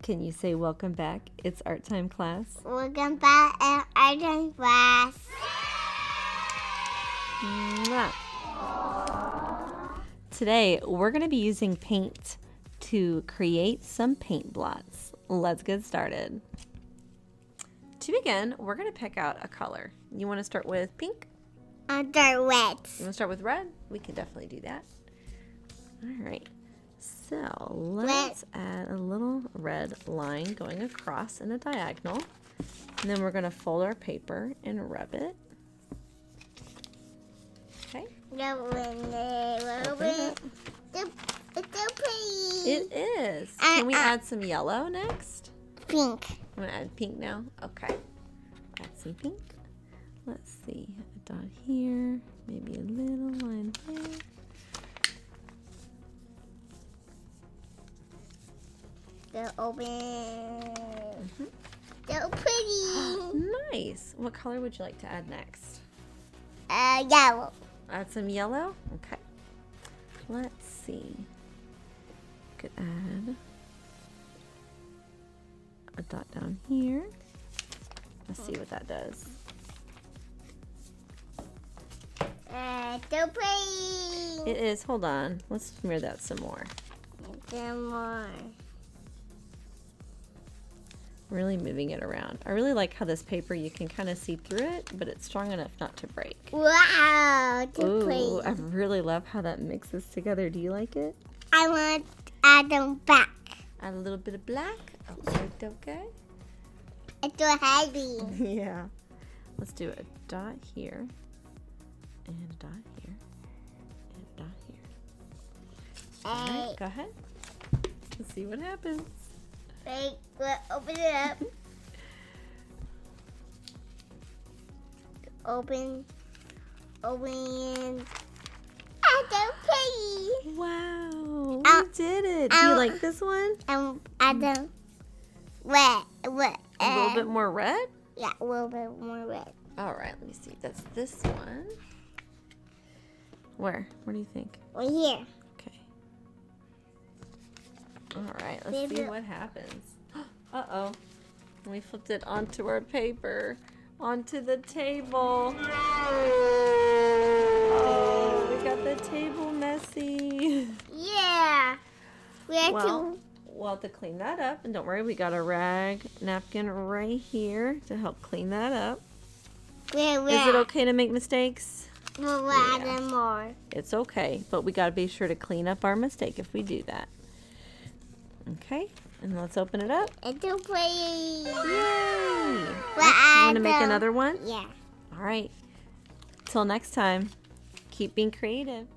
Can you say welcome back? It's art time class. Welcome back at art time class. Mwah. Today, we're going to be using paint to create some paint blots. Let's get started. To begin, we're going to pick out a color. You want to start with pink? I'll start red. You want to start with red? We can definitely do that. All right. So let's add a little red line going across in a diagonal. And then we're going to fold our paper and rub it. Okay. It's so pretty. It is. Can we add some yellow next? Pink. I'm going to add pink now? Okay. Add some pink. Let's see. A dot here. Maybe a little line there. They're open. So pretty. Nice. What color would you like to add next? Yellow. Add some yellow? Okay. Let's see. Could add a dot down here. Let's see what that does. So pretty. It is. Hold on. Let's smear that some more. Some more. Really moving it around. I really like how this paper, you can kind of see through it, but it's strong enough not to break. Wow, Ooh, pretty. I really love how that mixes together. Do you like it? I want to add them back. Add a little bit of black. Okay, okay. It's so heavy. Yeah. Let's do a dot here, and a dot here, and a dot here. All right, go ahead. Let's see what happens. Wait, we'll open it up. Open. So pretty. Wow, we did it. Do you like this one? Add them red. A little bit more red? Yeah, a little bit more red. All right, let me see. That's this one. Where? What do you think? Right here. Okay. All right, let's see what happens. Uh-oh. We flipped it onto our paper, onto the table. Oh, we got the table messy. Yeah. We'll have to clean that up. And don't worry, we got a rag napkin right here to help clean that up. Is it okay to make mistakes? We'll add them more. It's okay, but we got to be sure to clean up our mistake if we do that. Okay, and let's open it up. It's so pretty. Yay! You want to make another one? Yeah. All right. Till next time, keep being creative.